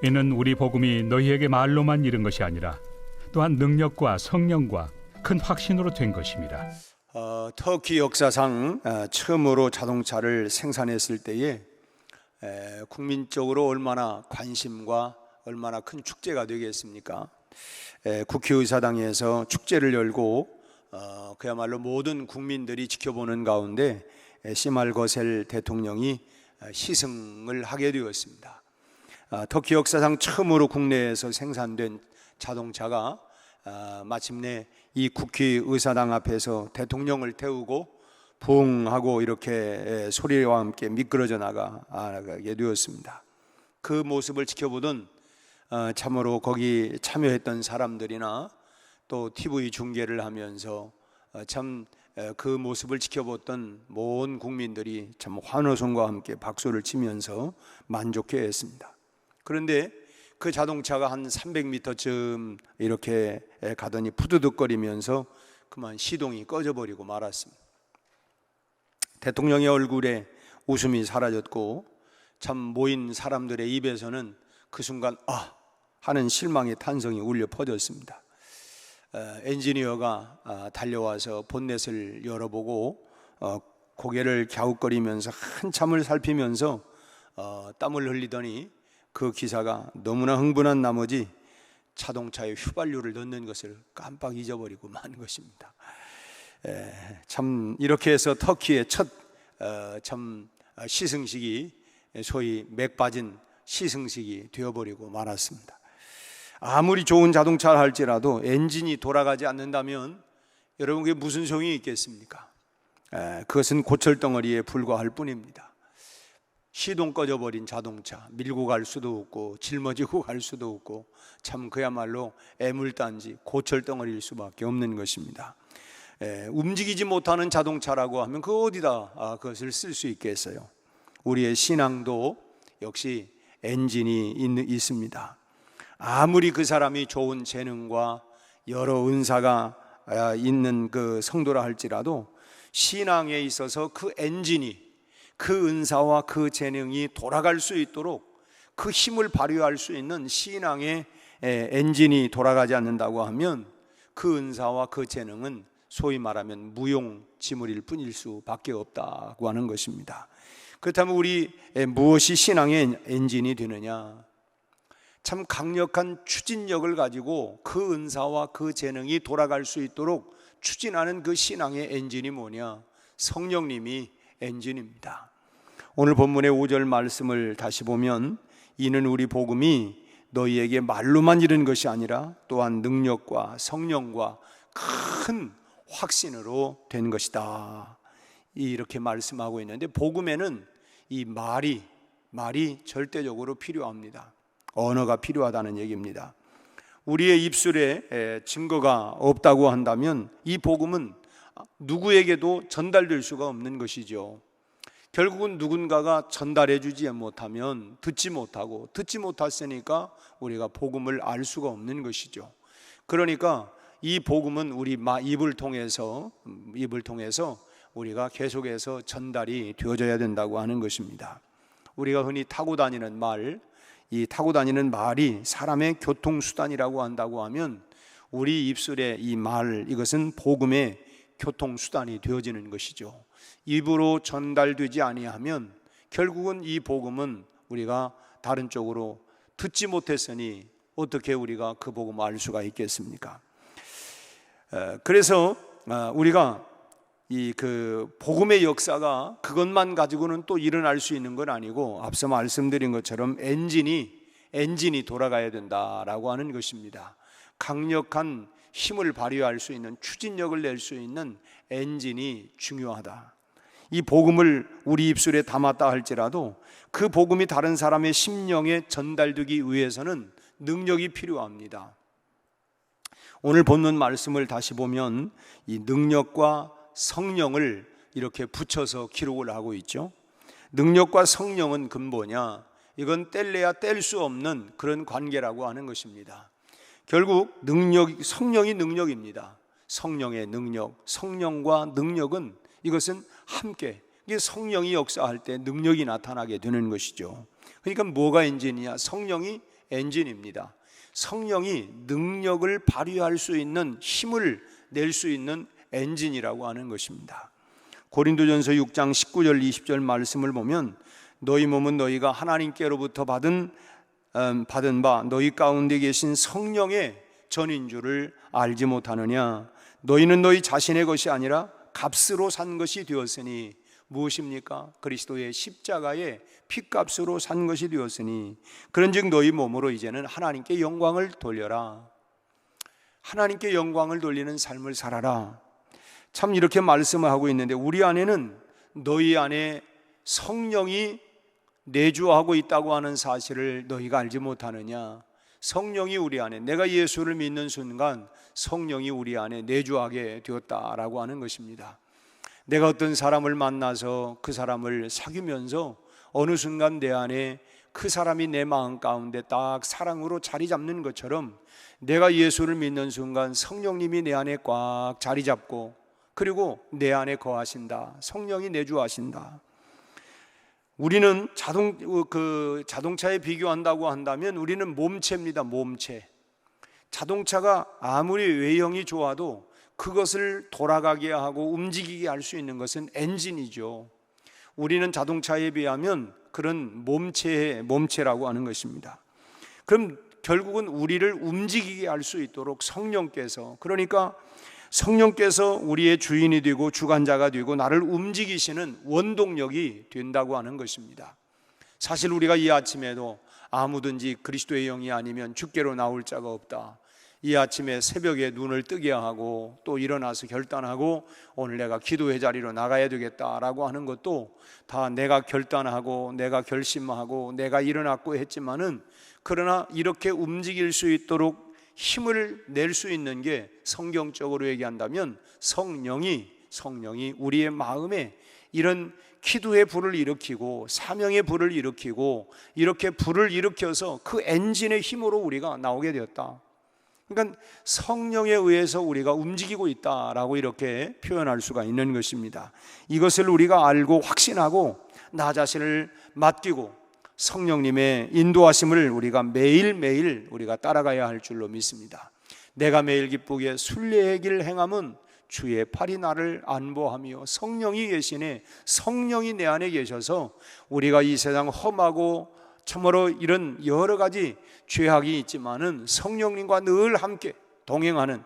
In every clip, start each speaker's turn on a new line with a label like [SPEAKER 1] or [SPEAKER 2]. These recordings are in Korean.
[SPEAKER 1] 이는 우리 복음이 너희에게 말로만 이른 것이 아니라 또한 능력과 성령과 큰 확신으로 된 것입니다.
[SPEAKER 2] 터키 역사상 처음으로 자동차를 생산했을 때에 국민적으로 얼마나 관심과 얼마나 큰 축제가 되겠습니까? 국회의사당에서 축제를 열고 그야말로 모든 국민들이 지켜보는 가운데 시말거셀 대통령이 시승을 하게 되었습니다. 터키 역사상 처음으로 국내에서 생산된 자동차가 마침내 이 국회의사당 앞에서 대통령을 태우고 부흥하고 이렇게 소리와 함께 미끄러져 나가게 되었습니다. 그 모습을 지켜보던 참으로 거기 참여했던 사람들이나 또 TV 중계를 하면서 참 그 모습을 지켜봤던 모든 국민들이 참 환호성과 함께 박수를 치면서 만족해 했습니다. 그런데 그 자동차가 한 300m쯤 이렇게 가더니 푸드득거리면서 그만 시동이 꺼져버리고 말았습니다. 대통령의 얼굴에 웃음이 사라졌고 참 모인 사람들의 입에서는 그 순간 하는 실망의 탄성이 울려 퍼졌습니다. 엔지니어가 달려와서 본넷을 열어보고 고개를 갸웃거리면서 한참을 살피면서 땀을 흘리더니 그 기사가 너무나 흥분한 나머지 자동차에 휘발유를 넣는 것을 깜빡 잊어버리고 만 것입니다. 참 이렇게 해서 터키의 첫 시승식이 소위 맥 빠진 시승식이 되어버리고 말았습니다. 아무리 좋은 자동차를 할지라도 엔진이 돌아가지 않는다면 여러분 그게 무슨 소용이 있겠습니까? 그것은 고철덩어리에 불과할 뿐입니다. 시동 꺼져버린 자동차 밀고 갈 수도 없고 짊어지고 갈 수도 없고 참 그야말로 애물단지 고철덩어리일 수밖에 없는 것입니다. 움직이지 못하는 자동차라고 하면 그 어디다 그것을 쓸 수 있겠어요? 우리의 신앙도 역시 엔진이 있습니다. 아무리 그 사람이 좋은 재능과 여러 은사가 있는 그 성도라 할지라도 신앙에 있어서 그 엔진이 그 은사와 그 재능이 돌아갈 수 있도록 그 힘을 발휘할 수 있는 신앙의 엔진이 돌아가지 않는다고 하면 그 은사와 그 재능은 소위 말하면 무용지물일 뿐일 수밖에 없다고 하는 것입니다. 그렇다면 우리 무엇이 신앙의 엔진이 되느냐? 참 강력한 추진력을 가지고 그 은사와 그 재능이 돌아갈 수 있도록 추진하는 그 신앙의 엔진이 뭐냐? 성령님이 엔진입니다. 오늘 본문의 5절 말씀을 다시 보면 이는 우리 복음이 너희에게 말로만 이른 것이 아니라 또한 능력과 성령과 큰 확신으로 된 것이다. 이렇게 말씀하고 있는데 복음에는 이 말이 절대적으로 필요합니다. 언어가 필요하다는 얘기입니다. 우리의 입술에 증거가 없다고 한다면 이 복음은 누구에게도 전달될 수가 없는 것이죠. 결국은 누군가가 전달해 주지 못하면 듣지 못했으니까 우리가 복음을 알 수가 없는 것이죠. 그러니까 이 복음은 우리 입을 통해서 우리가 계속해서 전달이 되어져야 된다고 하는 것입니다. 우리가 흔히 타고 다니는 말, 이 타고 다니는 말이 사람의 교통수단이라고 한다고 하면 우리 입술의 이 말, 이것은 복음의 교통수단이 되어지는 것이죠. 입으로 전달되지 아니하면 결국은 이 복음은 우리가 다른 쪽으로 듣지 못했으니 어떻게 우리가 그 복음을 알 수가 있겠습니까? 그래서 우리가 이 그 복음의 역사가 그것만 가지고는 또 일어날 수 있는 건 아니고 앞서 말씀드린 것처럼 엔진이 돌아가야 된다라고 하는 것입니다. 강력한 힘을 발휘할 수 있는 추진력을 낼 수 있는 엔진이 중요하다. 이 복음을 우리 입술에 담았다 할지라도 그 복음이 다른 사람의 심령에 전달되기 위해서는 능력이 필요합니다. 오늘 본문 말씀을 다시 보면 이 능력과 성령을 이렇게 붙여서 기록을 하고 있죠. 능력과 성령은 근본이야. 이건 뗄래야 뗄 수 없는 그런 관계라고 하는 것입니다. 결국 성령이 능력입니다. 성령의 능력, 성령과 능력은 이것은 함께, 이게 성령이 역사할 때 능력이 나타나게 되는 것이죠. 그러니까 뭐가 엔진이냐? 성령이 엔진입니다. 성령이 능력을 발휘할 수 있는, 힘을 낼 수 있는 엔진이라고 하는 것입니다. 고린도전서 6장 19절 20절 말씀을 보면 너희 몸은 너희가 하나님께로부터 받은 바 너희 가운데 계신 성령의 전인 줄을 알지 못하느냐. 너희는 너희 자신의 것이 아니라 값으로 산 것이 되었으니. 무엇입니까? 그리스도의 십자가의 피값으로 산 것이 되었으니 그런즉 너희 몸으로 이제는 하나님께 영광을 돌려라. 하나님께 영광을 돌리는 삶을 살아라. 참 이렇게 말씀을 하고 있는데 우리 안에는 너희 안에 성령이 내주하고 있다고 하는 사실을 너희가 알지 못하느냐. 성령이 우리 안에, 내가 예수를 믿는 순간 성령이 우리 안에 내주하게 되었다라고 하는 것입니다. 내가 어떤 사람을 만나서 그 사람을 사귀면서 어느 순간 내 안에 그 사람이 내 마음 가운데 딱 사랑으로 자리 잡는 것처럼 내가 예수를 믿는 순간 성령님이 내 안에 꽉 자리 잡고 그리고 내 안에 거하신다. 성령이 내주하신다. 우리는 자동차에 비교한다고 한다면 우리는 몸체입니다. 몸체. 자동차가 아무리 외형이 좋아도 그것을 돌아가게 하고 움직이게 할 수 있는 것은 엔진이죠. 우리는 자동차에 비하면 그런 몸체라고 하는 것입니다. 그럼 결국은 우리를 움직이게 할 수 있도록 성령께서, 그러니까 성령께서 우리의 주인이 되고 주관자가 되고 나를 움직이시는 원동력이 된다고 하는 것입니다. 사실 우리가 이 아침에도 아무든지 그리스도의 영이 아니면 주께로 나올 자가 없다. 이 아침에 새벽에 눈을 뜨게 하고 또 일어나서 결단하고 오늘 내가 기도의 자리로 나가야 되겠다라고 하는 것도 다 내가 결단하고 내가 결심하고 내가 일어났고 했지만은, 그러나 이렇게 움직일 수 있도록 힘을 낼 수 있는 게 성경적으로 얘기한다면 성령이 우리의 마음에 이런 기도의 불을 일으키고 사명의 불을 일으키고 이렇게 불을 일으켜서 그 엔진의 힘으로 우리가 나오게 되었다. 그러니까 성령에 의해서 우리가 움직이고 있다라고 이렇게 표현할 수가 있는 것입니다. 이것을 우리가 알고 확신하고 나 자신을 맡기고 성령님의 인도하심을 우리가 매일매일 우리가 따라가야 할 줄로 믿습니다. 내가 매일 기쁘게 순례의 길 행함은 주의 팔이 나를 안보하며. 성령이 계시네. 성령이 내 안에 계셔서 우리가 이 세상 험하고 참으로 이런 여러 가지 죄악이 있지만은 성령님과 늘 함께 동행하는,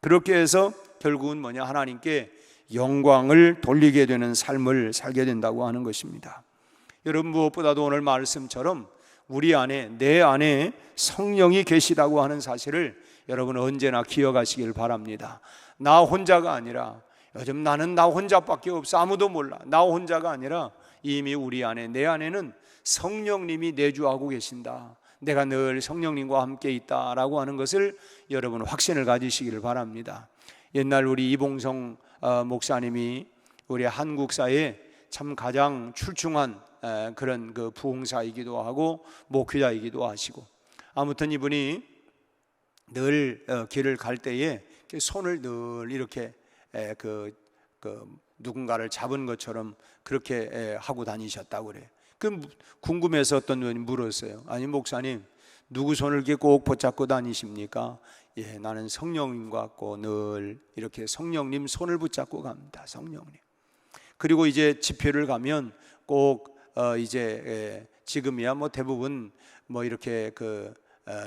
[SPEAKER 2] 그렇게 해서 결국은 뭐냐, 하나님께 영광을 돌리게 되는 삶을 살게 된다고 하는 것입니다. 여러분, 무엇보다도 오늘 말씀처럼 우리 안에, 내 안에 성령이 계시다고 하는 사실을 여러분 언제나 기억하시길 바랍니다. 나 혼자가 아니라, 요즘 나는 나 혼자밖에 없어, 아무도 몰라, 나 혼자가 아니라 이미 우리 안에, 내 안에는 성령님이 내주하고 계신다. 내가 늘 성령님과 함께 있다라고 하는 것을 여러분 확신을 가지시기를 바랍니다. 옛날 우리 이봉성 목사님이 우리 한국사에 참 가장 출중한 그런 그 부흥사이기도 하고 목회자이기도 하시고, 아무튼 이분이 늘 길을 갈 때에 손을 늘 이렇게 누군가를 잡은 것처럼 그렇게 하고 다니셨다고 그래요. 그 궁금해서 어떤 분이 물었어요. 아니 목사님, 누구 손을 이렇게 꼭 붙잡고 다니십니까? 예, 나는 성령님과 늘 이렇게 성령님 손을 붙잡고 갑니다. 성령님. 그리고 이제 집회를 가면 꼭 이제 지금이야 뭐 대부분 뭐 이렇게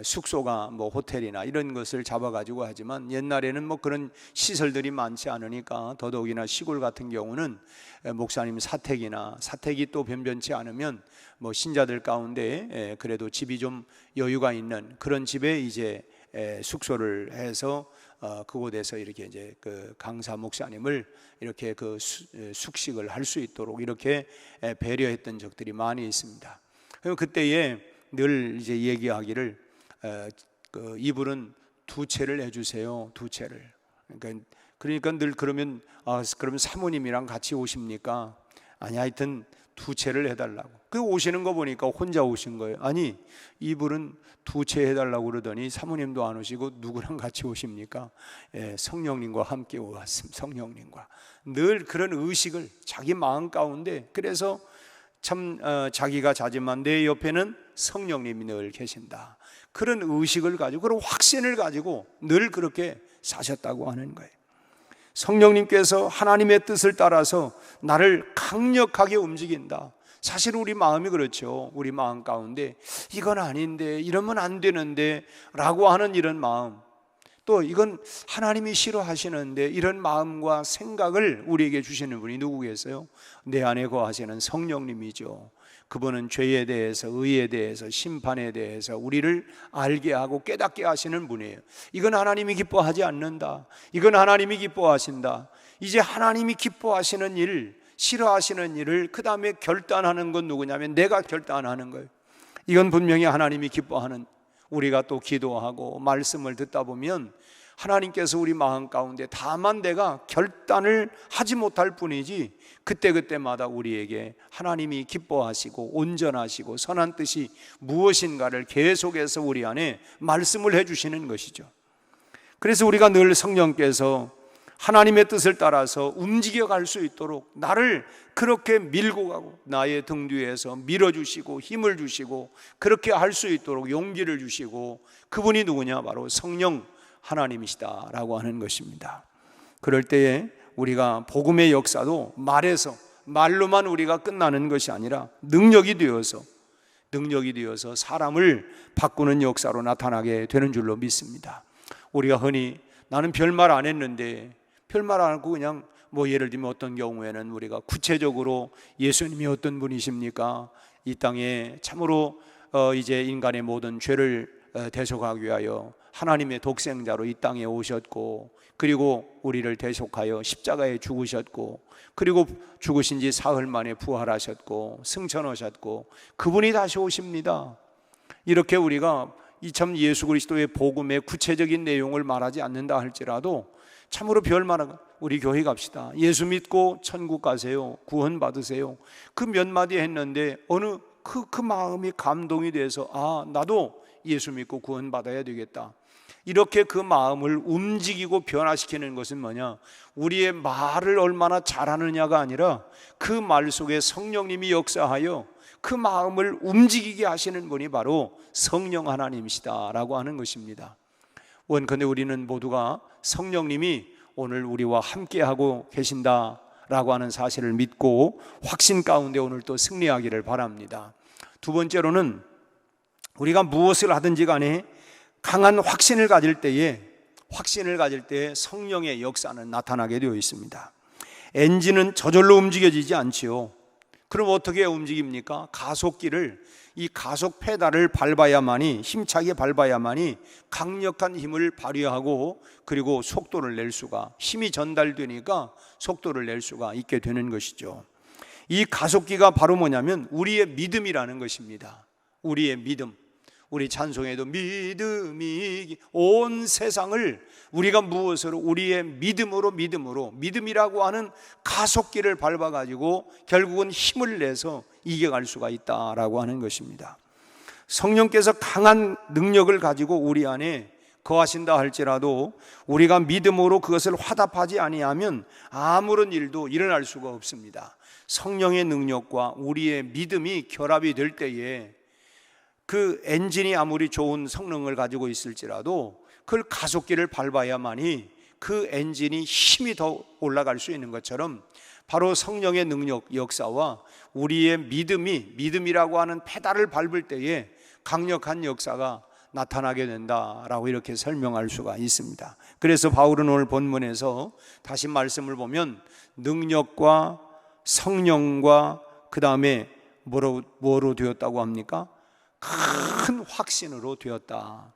[SPEAKER 2] 숙소가 뭐 호텔이나 이런 것을 잡아가지고 하지만, 옛날에는 뭐 그런 시설들이 많지 않으니까 더더욱이나 시골 같은 경우는 목사님 사택이 또 변변치 않으면 뭐 신자들 가운데 그래도 집이 좀 여유가 있는 그런 집에 이제 숙소를 해서 그곳에서 이렇게 이제 그 강사 목사님을 이렇게 그 숙식을 할 수 있도록 이렇게 배려했던 적들이 많이 있습니다. 그때에 늘 이제 얘기하기를 이불은 2채를 해주세요. 2채를. 그러니까 늘 그러면 그럼 사모님이랑 같이 오십니까? 아니, 하여튼 2채를 해달라고. 그 오시는 거 보니까 혼자 오신 거예요. 아니, 이불은 2채 해달라고 그러더니 사모님도 안 오시고 누구랑 같이 오십니까? 성령님과 함께 왔습니다. 성령님과 늘 그런 의식을 자기 마음 가운데, 그래서 참 자기가 자지만 내 옆에는 성령님이 늘 계신다. 그런 의식을 가지고, 그런 확신을 가지고 늘 그렇게 사셨다고 하는 거예요. 성령님께서 하나님의 뜻을 따라서 나를 강력하게 움직인다. 사실 우리 마음이 그렇죠. 우리 마음 가운데 이건 아닌데, 이러면 안 되는데 라고 하는 이런 마음, 또 이건 하나님이 싫어하시는데 이런 마음과 생각을 우리에게 주시는 분이 누구겠어요? 내 안에 거하시는 성령님이죠. 그분은 죄에 대해서, 의에 대해서, 심판에 대해서 우리를 알게 하고 깨닫게 하시는 분이에요. 이건 하나님이 기뻐하지 않는다, 이건 하나님이 기뻐하신다. 이제 하나님이 기뻐하시는 일, 싫어하시는 일을 그 다음에 결단하는 건 누구냐면 내가 결단하는 거예요. 이건 분명히 하나님이 기뻐하는, 우리가 또 기도하고 말씀을 듣다 보면 하나님께서 우리 마음 가운데 다만 내가 결단을 하지 못할 뿐이지, 그때그때마다 우리에게 하나님이 기뻐하시고 온전하시고 선한 뜻이 무엇인가를 계속해서 우리 안에 말씀을 해주시는 것이죠. 그래서 우리가 늘 성령께서 하나님의 뜻을 따라서 움직여갈 수 있도록 나를 그렇게 밀고 가고, 나의 등 뒤에서 밀어주시고 힘을 주시고 그렇게 할 수 있도록 용기를 주시고, 그분이 누구냐? 바로 성령 하나님이시다 라고 하는 것입니다. 그럴 때에 우리가 복음의 역사도 말로만 우리가 끝나는 것이 아니라 능력이 되어서 사람을 바꾸는 역사로 나타나게 되는 줄로 믿습니다. 우리가 흔히 나는 별말 안 했는데, 별말 안 하고 그냥 예를 들면 어떤 경우에는 우리가 구체적으로 예수님이 어떤 분이십니까? 이 땅에 참으로 이제 인간의 모든 죄를 대속하기 위하여 하나님의 독생자로 이 땅에 오셨고, 그리고 우리를 대속하여 십자가에 죽으셨고, 그리고 죽으신 지 사흘 만에 부활하셨고 승천하셨고 그분이 다시 오십니다. 이렇게 우리가 참 예수 그리스도의 복음의 구체적인 내용을 말하지 않는다 할지라도 참으로 별말, 우리 교회 갑시다, 예수 믿고 천국 가세요, 구원 받으세요, 그 몇 마디 했는데 어느 그 마음이 감동이 돼서 나도 예수 믿고 구원 받아야 되겠다, 이렇게 그 마음을 움직이고 변화시키는 것은 뭐냐? 우리의 말을 얼마나 잘하느냐가 아니라 그 말 속에 성령님이 역사하여 그 마음을 움직이게 하시는 분이 바로 성령 하나님이시다라고 하는 것입니다. 원컨대 우리는 모두가 성령님이 오늘 우리와 함께하고 계신다라고 하는 사실을 믿고 확신 가운데 오늘 또 승리하기를 바랍니다. 두 번째로는 우리가 무엇을 하든지 간에 강한 확신을 가질 때에 성령의 역사는 나타나게 되어 있습니다. 엔진은 저절로 움직여지지 않지요. 그럼 어떻게 움직입니까? 가속기를, 이 가속 페달을 밟아야만이, 힘차게 밟아야만이 강력한 힘을 발휘하고 그리고 속도를 낼 수가, 힘이 전달되니까 속도를 낼 수가 있게 되는 것이죠. 이 가속기가 바로 뭐냐면 우리의 믿음이라는 것입니다. 우리의 믿음. 우리 찬송에도 믿음이 온 세상을, 우리가 무엇으로? 우리의 믿음이라고 하는 가속기를 밟아가지고 결국은 힘을 내서 이겨갈 수가 있다라고 하는 것입니다. 성령께서 강한 능력을 가지고 우리 안에 거하신다 할지라도 우리가 믿음으로 그것을 화답하지 아니하면 아무런 일도 일어날 수가 없습니다. 성령의 능력과 우리의 믿음이 결합이 될 때에 그 엔진이 아무리 좋은 성능을 가지고 있을지라도 그걸 가속기를 밟아야만이 그 엔진이 힘이 더 올라갈 수 있는 것처럼 바로 성령의 능력 역사와 우리의 믿음이라고 하는 페달을 밟을 때에 강력한 역사가 나타나게 된다라고 이렇게 설명할 수가 있습니다. 그래서 바울은 오늘 본문에서 다시 말씀을 보면 능력과 성령과 그 다음에 뭐로 되었다고 합니까? 큰 확신으로 되었다.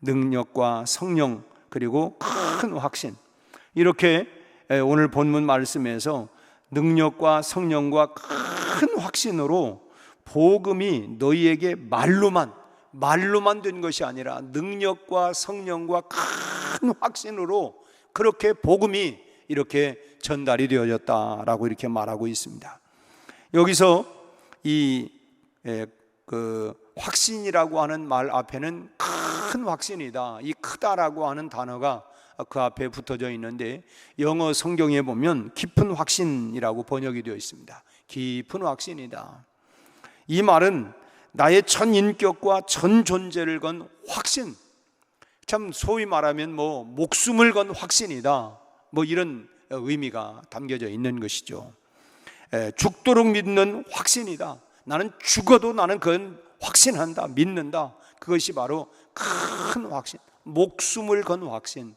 [SPEAKER 2] 능력과 성령 그리고 큰 확신, 이렇게 오늘 본문 말씀에서 능력과 성령과 큰 확신으로 복음이 너희에게 말로만 된 것이 아니라 능력과 성령과 큰 확신으로 그렇게 복음이 이렇게 전달이 되어졌다라고 이렇게 말하고 있습니다. 여기서 이 확신이라고 하는 말 앞에는 큰 확신이다, 이 크다라고 하는 단어가 그 앞에 붙어져 있는데 영어 성경에 보면 깊은 확신이라고 번역이 되어 있습니다. 깊은 확신이다. 이 말은 나의 전 인격과 전 존재를 건 확신, 참 소위 말하면 뭐 목숨을 건 확신이다, 뭐 이런 의미가 담겨져 있는 것이죠. 죽도록 믿는 확신이다. 나는 죽어도 나는 그건 확신한다, 믿는다. 그것이 바로 큰 확신, 목숨을 건 확신,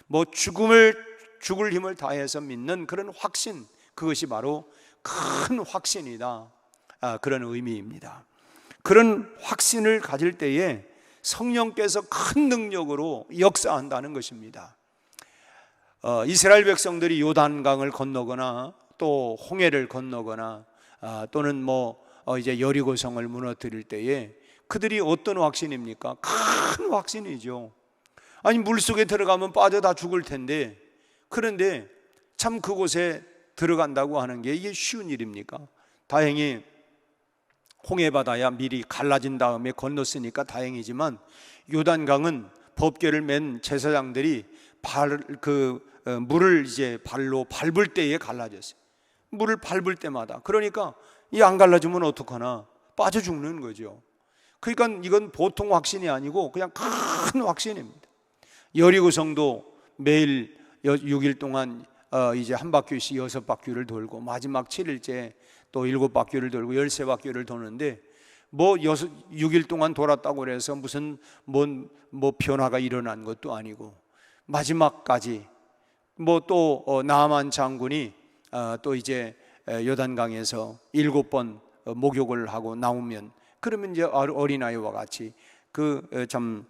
[SPEAKER 2] 뭐 죽을 힘을 다해서 믿는 그런 확신, 그것이 바로 큰 확신이다. 그런 의미입니다. 그런 확신을 가질 때에 성령께서 큰 능력으로 역사한다는 것입니다. 이스라엘 백성들이 요단강을 건너거나 또 홍해를 건너거나 또는 이제 여리고성을 무너뜨릴 때에 그들이 어떤 확신입니까? 큰 확신이죠. 아니, 물속에 들어가면 빠져 다 죽을 텐데, 그런데 참 그곳에 들어간다고 하는 게 이게 쉬운 일입니까? 다행히 홍해바다야 미리 갈라진 다음에 건넜으니까 다행이지만, 요단강은 법궤를 맨 제사장들이 물을 이제 발로 밟을 때에 갈라졌어요. 물을 밟을 때마다. 그러니까 이 안 갈라지면 어떡하나, 빠져 죽는 거죠. 그러니까 이건 보통 확신이 아니고 그냥 큰 확신입니다. 여리고성도 매일 6일 동안 이제 한 바퀴씩 6바퀴를 돌고, 마지막 7일째 또 7바퀴를 돌고 13바퀴를 도는데, 6일 동안 돌았다고 해서 무슨 변화가 일어난 것도 아니고, 마지막까지 또 나아만 장군이 또 이제 요단강에서 7번 목욕을 하고 나오면, 그러면 이제 어린아이와 같이 그런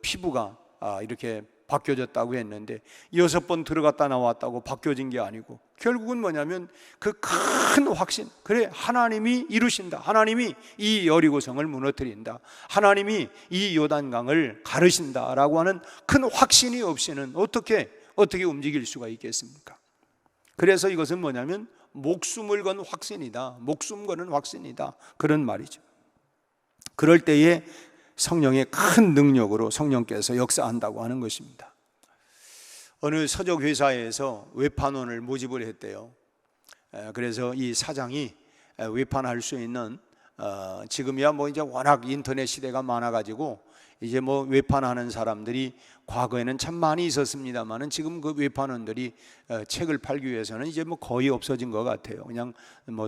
[SPEAKER 2] 피부가 이렇게 바뀌어졌다고 했는데, 6번 들어갔다 나왔다고 바뀌어진 게 아니고, 결국은 뭐냐면 그 큰 확신, 그래, 하나님이 이루신다, 하나님이 이 여리고성을 무너뜨린다, 하나님이 이 요단강을 가르신다라고 하는 큰 확신이 없이는 어떻게 움직일 수가 있겠습니까? 그래서 이것은 뭐냐면 목숨을 건 확신이다, 목숨 거는 확신이다, 그런 말이죠. 그럴 때에 성령의 큰 능력으로 성령께서 역사한다고 하는 것입니다. 어느 서적 회사에서 외판원을 모집을 했대요. 그래서 이 사장이 외판할 수 있는, 지금이야 이제 워낙 인터넷 시대가 많아가지고 이제 외판하는 사람들이 과거에는 참 많이 있었습니다만은, 지금 그 외판원들이 책을 팔기 위해서는 이제 거의 없어진 것 같아요. 그냥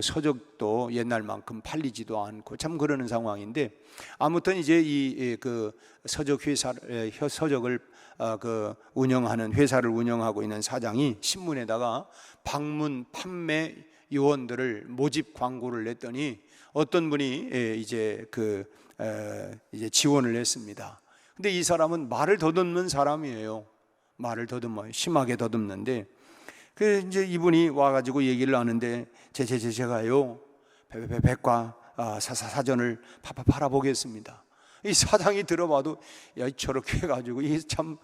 [SPEAKER 2] 서적도 옛날만큼 팔리지도 않고 참 그러는 상황인데, 아무튼 이제 그 서적을 운영하는 회사를 운영하고 있는 사장이 신문에다가 방문 판매 요원들을 모집 광고를 냈더니 어떤 분이 이제 지원을 했습니다. 근데 이 사람은 말을 더듬는 사람이에요. 말을 더듬어요. 심하게 더듬는데, 이제 이분이 와가지고 얘기를 하는데, 제가요 백과 사전을 팔아보겠습니다. 이 사장이 들어봐도, 야, 저렇게 해가지고 이게 참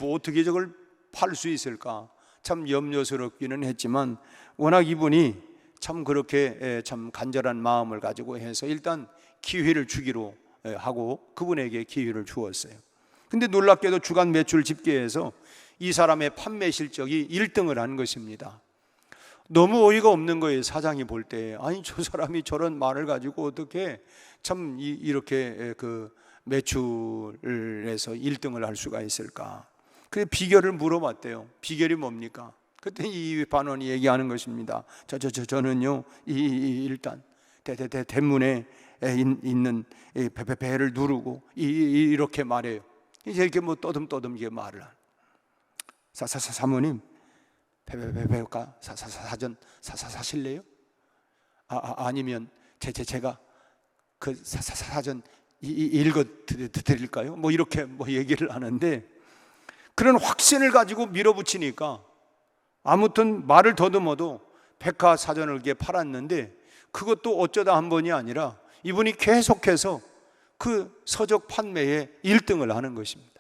[SPEAKER 2] 어떻게 저걸 팔 수 있을까, 참 염려스럽기는 했지만, 워낙 이분이 참 그렇게 참 간절한 마음을 가지고 해서 일단 기회를 주기로 하고 그분에게 기회를 주었어요. 근데 놀랍게도 주간 매출 집계에서 이 사람의 판매 실적이 1등을 한 것입니다. 너무 어이가 없는 거예요. 사장이 볼 때, 아니, 저 사람이 저런 말을 가지고 어떻게 참 이렇게 매출에서 1등을 할 수가 있을까. 그래서 비결을 물어봤대요. 비결이 뭡니까? 그때 이 반원이 얘기하는 것입니다. 저는요, 일단 대문에 있는 배를 누르고 이렇게 말해요. 이제 이렇게 떠듬떠듬 이게 말을 하는. 사모님, 배가 사전 사실래요? 아니면 제가 그 사전 읽어 드릴까요? 이렇게 얘기를 하는데, 그런 확신을 가지고 밀어붙이니까 아무튼 말을 더듬어도 백화사전을 이렇게 팔았는데, 그것도 어쩌다 한 번이 아니라 이분이 계속해서 그 서적 판매에 1등을 하는 것입니다.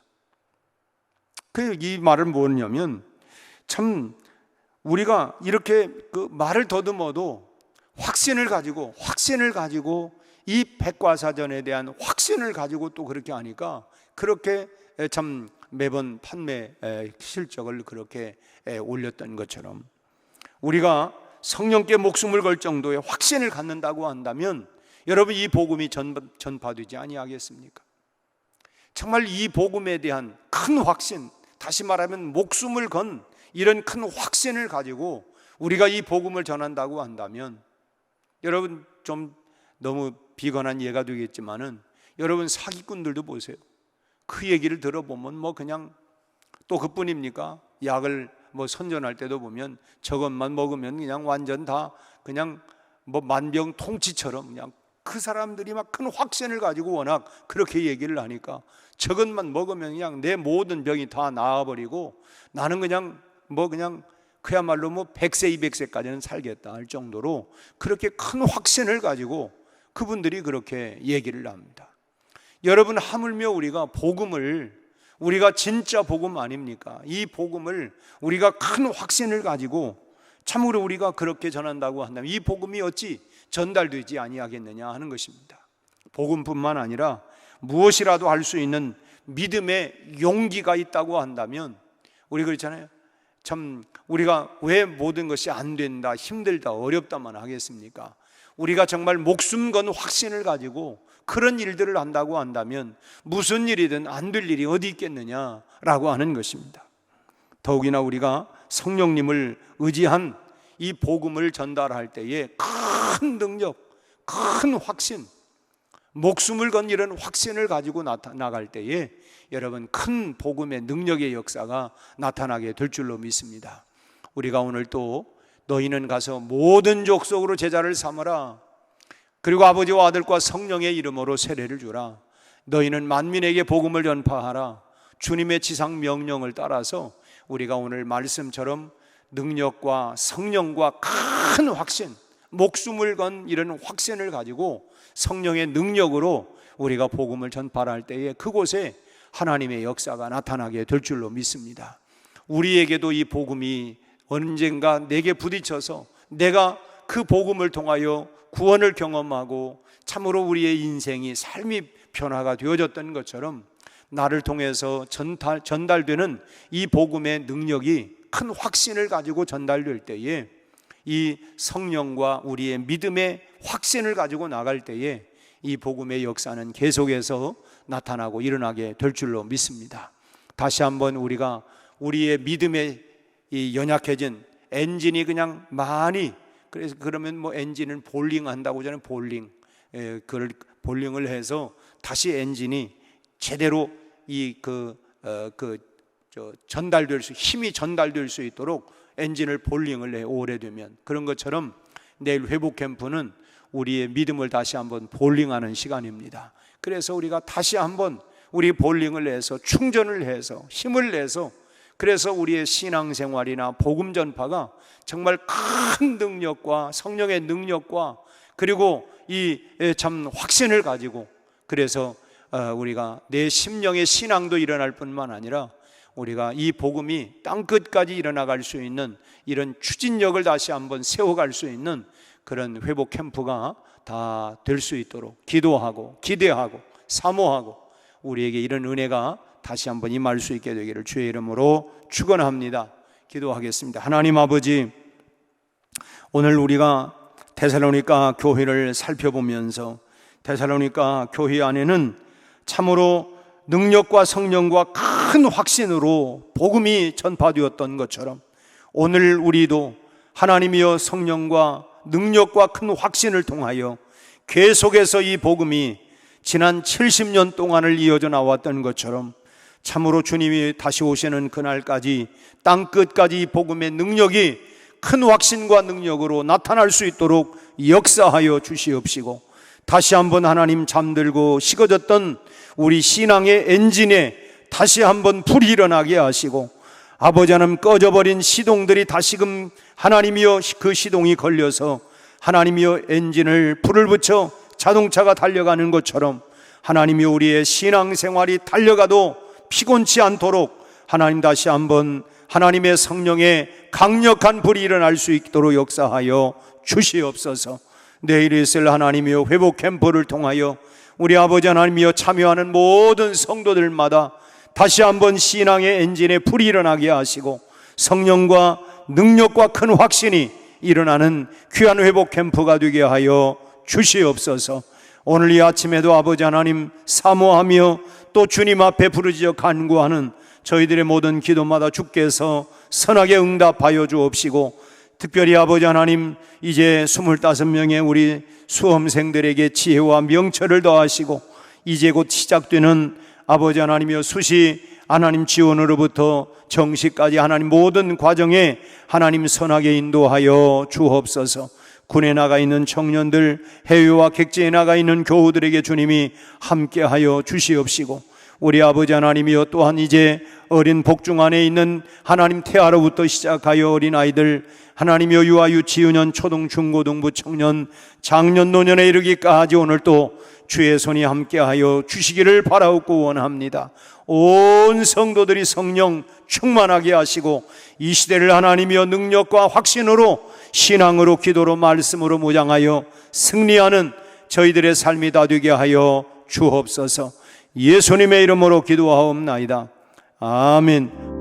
[SPEAKER 2] 이 말은 뭐냐면, 참 우리가 이렇게 말을 더듬어도 확신을 가지고 이 백과사전에 대한 확신을 가지고 또 그렇게 하니까, 그렇게 참 매번 판매 실적을 그렇게 올렸던 것처럼, 우리가 성령께 목숨을 걸 정도의 확신을 갖는다고 한다면 여러분, 이 복음이 전파되지 아니하겠습니까? 정말 이 복음에 대한 큰 확신, 다시 말하면 목숨을 건 이런 큰 확신을 가지고 우리가 이 복음을 전한다고 한다면, 여러분, 좀 너무 비관한 예가 되겠지만은 여러분, 사기꾼들도 보세요. 그 얘기를 들어보면 뭐 그냥 또 그뿐입니까? 약을 뭐 선전할 때도 보면 저것만 먹으면 그냥 완전 다 그냥 뭐 만병통치처럼, 그냥 그 사람들이 막 큰 확신을 가지고 워낙 그렇게 얘기를 하니까 저것만 먹으면 그냥 내 모든 병이 다 나아버리고 나는 그냥 뭐 그냥 그야말로 뭐 100세 200세까지는 살겠다 할 정도로 그렇게 큰 확신을 가지고 그분들이 그렇게 얘기를 합니다. 여러분, 하물며 우리가 복음을, 우리가 진짜 복음 아닙니까? 이 복음을 우리가 큰 확신을 가지고 참으로 우리가 그렇게 전한다고 한다면 이 복음이 어찌 전달되지 아니하겠느냐 하는 것입니다. 복음뿐만 아니라 무엇이라도 할 수 있는 믿음의 용기가 있다고 한다면, 우리 그렇잖아요. 참 우리가 왜 모든 것이 안 된다, 힘들다, 어렵다만 하겠습니까? 우리가 정말 목숨 건 확신을 가지고 그런 일들을 한다고 한다면 무슨 일이든 안 될 일이 어디 있겠느냐라고 하는 것입니다. 더욱이나 우리가 성령님을 의지한 이 복음을 전달할 때에 큰 능력, 큰 확신, 목숨을 건 이런 확신을 가지고 나갈 때에 여러분, 큰 복음의 능력의 역사가 나타나게 될 줄로 믿습니다. 우리가 오늘 또 너희는 가서 모든 족속으로 제자를 삼으라, 그리고 아버지와 아들과 성령의 이름으로 세례를 주라, 너희는 만민에게 복음을 전파하라, 주님의 지상 명령을 따라서 우리가 오늘 말씀처럼 능력과 성령과 큰 확신, 목숨을 건 이런 확신을 가지고 성령의 능력으로 우리가 복음을 전파할 때에 그곳에 하나님의 역사가 나타나게 될 줄로 믿습니다. 우리에게도 이 복음이 언젠가 내게 부딪혀서 내가 그 복음을 통하여 구원을 경험하고 참으로 우리의 인생이, 삶이 변화가 되어졌던 것처럼 나를 통해서 전달되는 이 복음의 능력이 큰 확신을 가지고 전달될 때에 이 성령과 우리의 믿음의 확신을 가지고 나갈 때에 이 복음의 역사는 계속해서 나타나고 일어나게 될 줄로 믿습니다. 다시 한번 우리가 우리의 믿음에 이 연약해진 엔진이 그냥 많이, 그래서 그러면 뭐 엔진은 볼링 한다고 저는 그걸 볼링을 해서 다시 엔진이 제대로 전달될 수, 힘이 전달될 수 있도록 엔진을 볼링을 해 오래되면, 그런 것처럼 내일 회복 캠프는 우리의 믿음을 다시 한번 볼링하는 시간입니다. 그래서 우리가 다시 한번 우리 볼링을 해서 충전을 해서 힘을 내서, 그래서 우리의 신앙생활이나 복음 전파가 정말 큰 능력과 성령의 능력과 그리고 이 참 확신을 가지고, 그래서 우리가 내 심령의 신앙도 일어날 뿐만 아니라 우리가 이 복음이 땅끝까지 일어나갈 수 있는 이런 추진력을 다시 한번 세워갈 수 있는 그런 회복 캠프가 다 될 수 있도록 기도하고 기대하고 사모하고 우리에게 이런 은혜가 다시 한번 임할 수 있게 되기를 주의 이름으로 축원합니다. 기도하겠습니다. 하나님 아버지, 오늘 우리가 데살로니가 교회를 살펴보면서 데살로니가 교회 안에는 참으로 능력과 성령과 큰 확신으로 복음이 전파되었던 것처럼 오늘 우리도 하나님이여 성령과 능력과 큰 확신을 통하여 계속해서 이 복음이 지난 70년 동안을 이어져 나왔던 것처럼 참으로 주님이 다시 오시는 그날까지 땅끝까지 이 복음의 능력이 큰 확신과 능력으로 나타날 수 있도록 역사하여 주시옵시고, 다시 한번 하나님 잠들고 식어졌던 우리 신앙의 엔진에 다시 한번 불이 일어나게 하시고, 아버지 하나님 꺼져버린 시동들이 다시금 하나님이여 그 시동이 걸려서 하나님이여 엔진을 불을 붙여 자동차가 달려가는 것처럼 하나님이여 우리의 신앙생활이 달려가도 피곤치 않도록 하나님 다시 한번 하나님의 성령의 강력한 불이 일어날 수 있도록 역사하여 주시옵소서. 내일 있을 하나님이여 회복 캠프를 통하여 우리 아버지 하나님이여 참여하는 모든 성도들마다 다시 한번 신앙의 엔진에 불이 일어나게 하시고 성령과 능력과 큰 확신이 일어나는 귀한 회복 캠프가 되게 하여 주시옵소서. 오늘 이 아침에도 아버지 하나님 사모하며 또 주님 앞에 부르짖어 간구하는 저희들의 모든 기도마다 주께서 선하게 응답하여 주옵시고, 특별히 아버지 하나님 이제 25명의 우리 수험생들에게 지혜와 명철을 더하시고, 이제 곧 시작되는 아버지 하나님이여 수시 하나님 지원으로부터 정시까지 하나님 모든 과정에 하나님 선하게 인도하여 주옵소서. 군에 나가 있는 청년들, 해외와 객지에 나가 있는 교우들에게 주님이 함께하여 주시옵시고, 우리 아버지 하나님이여 또한 이제 어린 복중 안에 있는 하나님 태아로부터 시작하여 어린 아이들, 하나님이여 유아 유치유년 초등 중고등부 청년 장년 노년에 이르기까지 오늘 또 주의 손이 함께하여 주시기를 바라옵고 원합니다. 온 성도들이 성령 충만하게 하시고 이 시대를 하나님이여 능력과 확신으로 신앙으로 기도로 말씀으로 무장하여 승리하는 저희들의 삶이 다 되게 하여 주옵소서. 예수님의 이름으로 기도하옵나이다. 아멘.